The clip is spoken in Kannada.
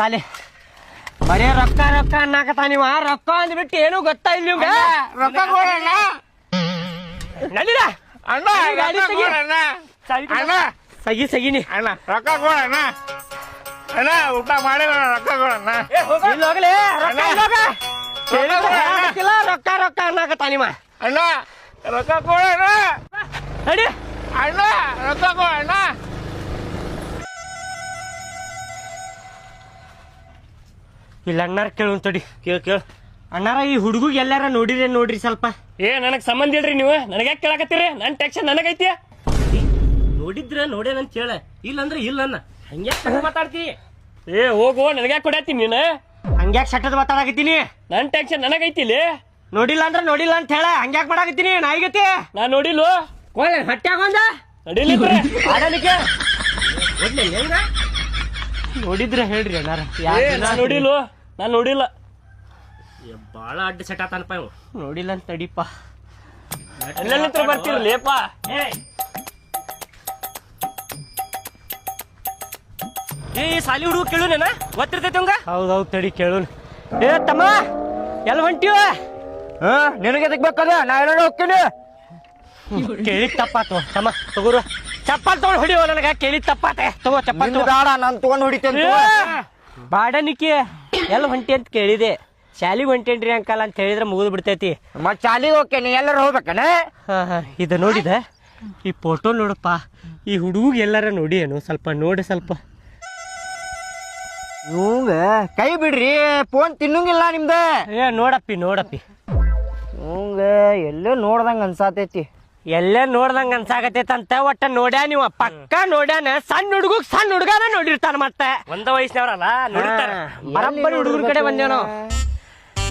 ಸಾಲಿ ಬರೇ ರೊಕ್ಕ ರೊಕ್ಕ ಅನ್ನಕತ್ತ ನೀವ ರೊಕ್ಕ ಅಂದ್ಬಿಟ್ಟು ಏನು ಗೊತ್ತಾ ಇಲ್ಲ ನಿಮ್ಗೆ ರೊಕ್ಕ ಕೊಡಣ್ಣ ನಡೀರ ಅಣ್ಣ ಅಣ್ಣ ಅಣ್ಣ ಸಗಿ ಸಗಿನಿ ಅಣ್ಣ ರೊಕ್ಕ ಕೊಡಣ್ಣ ಅಣ್ಣ ಊಟ ಮಾಡಿಲ್ಲ ರೊಕ್ಕ ಕೊಡಣ್ಣ ಇಲ್ಲಿ ಹೋಗ್ಲಿ ರೊಕ್ಕ ರೊಕ್ಕ ಅನ್ನಕತ್ತ ನೀವ ಅಣ್ಣ ರೊಕ್ಕ ಕೊಡಣ್ಣ ನಡಿ ಅಣ್ಣ ರೊಕ್ಕ ಕೊಡಣ್ಣ ಇಲ್ಲ ಅಣ್ಣಾರ ಕೇಳು ತಡಿ ಕೇಳ ಅಣ್ಣಾರ ಈ ಹುಡುಗಿಗೆ ಎಲ್ಲಾರ ನೋಡ್ರಿ ಸ್ವಲ್ಪ ನನಗ್ ಸಂಬಂಧ ಇಲ್ರಿ ನೀವು ನನಗೆ ಯಾಕೆ ಕೇಳಕತ್ತೀರಿ ನನ್ ಟೆನ್ಷನ್ ನನಗೈತಿ ನೋಡಿದ್ರ ನೋಡೇನಂತ ಹೇಳ ಇಲ್ಲಂದ್ರ ಇಲ್ಲ ಹಂಗ್ಯಾಕ್ ಮಾತಾಡ್ತಿ ಹೋಗು ನನಗೆ ಯಾಕೆ ಕೊಡತ್ತೀನಿ ನೀನು ಹಂಗ್ಯಾಕ್ ಸಟ್ಟದ ಮಾತಾಡಕತ್ತೀನಿ ನನ್ ಟೆನ್ಷನ್ ನನಗೈತಿ ಇಲ್ಲಿ ನೋಡಿಲ್ಲ ಅಂದ್ರ ನೋಡಿಲ್ಲ ಅಂತ ಹೇಳ ಹಂಗ್ಯಾಕ್ ಮಾಡಕತ್ತೀನಿ ನಾಯಿಗತಿ ನಾ ನೋಡಿಲ್ವ ಹೊಟ್ಟ್ಯಾಗೊಂದ ನಡಿಲಿದ್ರೆ ಆಡಲಿಕ್ಕೆ ನೋಡಿದ್ರ ಹೇಳ್ರಿ ಅಣ್ಣಾರ ನಾ ನೋಡಿಲ್ವ ನಾನ್ ನೋಡಿಲ್ಲ ಬಾಳ ಅಡ್ಡ ಸೆಟ್ ಆತನಪ್ಪ ಇವ್ ನೋಡಿಲ್ಲ ಅಂತ ತಡಿಪ್ಪ ಎಲ್ಲೆಲ್ಲಿತ್ರ ಬರ್ತಿರ್ಲಿಪ್ಪ ಸಾಲಿ ಹುಡುಗ ಕೇಳು ನೇನ ಗೊತ್ತಿರ್ತೈತಿ ಹಂಗ ಹೌದೌದು ತಡಿ ಕೇಳು ತಮ್ಮ ಎಲ್ಲ ಹೊಂಟಿವ ನಿನಗೆ ಎದಕ್ ಬೇಕದ ನಾ ಎಲ್ಲ ಹೋಗ್ತೀನಿ ಕೇಳಿದ್ ತಪ್ಪಾತು ತಮ್ಮ ತಗೋರು ಚಪ್ಪಲ್ ತಗೊಂಡ್ ಹೊಡಿಯೋ ನನಗ ಕೇಳಿದ್ ತಪ್ಪಾತೆ ತಗೋ ಚಪ್ಪಲ್ ಬೇಡ ನಾನು ತಗೊಂಡ್ ಹೊಡಿತೇನೆ ಬಾಡನಿಕ್ಕೆ ಎಲ್ಲ ಹೊಂಟಿ ಅಂತ ಕೇಳಿದೆ ಶಾಲಿಗೆ ಹೊಂಟೇನ್ರಿ ಅಂಕಲ್ ಅಂತ ಹೇಳಿದ್ರೆ ಮುಗಿದು ಬಿಡ್ತೈತಿ ಮತ್ ಚಾಲಿಗೆ ಹೋಗ್ತೇನೆ ಎಲ್ಲರೂ ಹೋಗ್ಬೇಕನ ಹಾ ಇದು ನೋಡಿದೆ ಈ ಫೋಟೋ ನೋಡಪ್ಪ ಈ ಹುಡುಗ ಎಲ್ಲಾರ ನೋಡಿ ಏನು ಸ್ವಲ್ಪ ನೋಡಿ ಸ್ವಲ್ಪ ಇವಂಗ ಕೈ ಬಿಡ್ರಿ ಫೋನ್ ತಿನ್ನಂಗಿಲ್ಲ ನಿಮ್ದ ನೋಡಪ್ಪಿ ಇವಂಗ ಎಲ್ಲೋ ನೋಡ್ದಂಗ ಅನ್ಸಾತೈತಿ ಎಲ್ಲೇ ನೋಡ್ದಂಗ ಅನ್ಸಾಕತೈತಂತ ಒಟ್ಟ ನೋಡ್ಯಾ ನೀವು ಪಕ್ಕ ನೋಡ್ಯಾನ ಸಣ್ಣ ಹುಡುಗನ ನೋಡಿರ್ತಾನ ಮತ್ತೆ ಒಂದ ವಯಸ್ಸಿನವ್ರಲ್ಲ ನೋಡಿರ್ತಾರ ಬರಬ್ಬರಿ ಹುಡುಗರ ಕಡೆ ಬಂದೇವ್ ನಾವು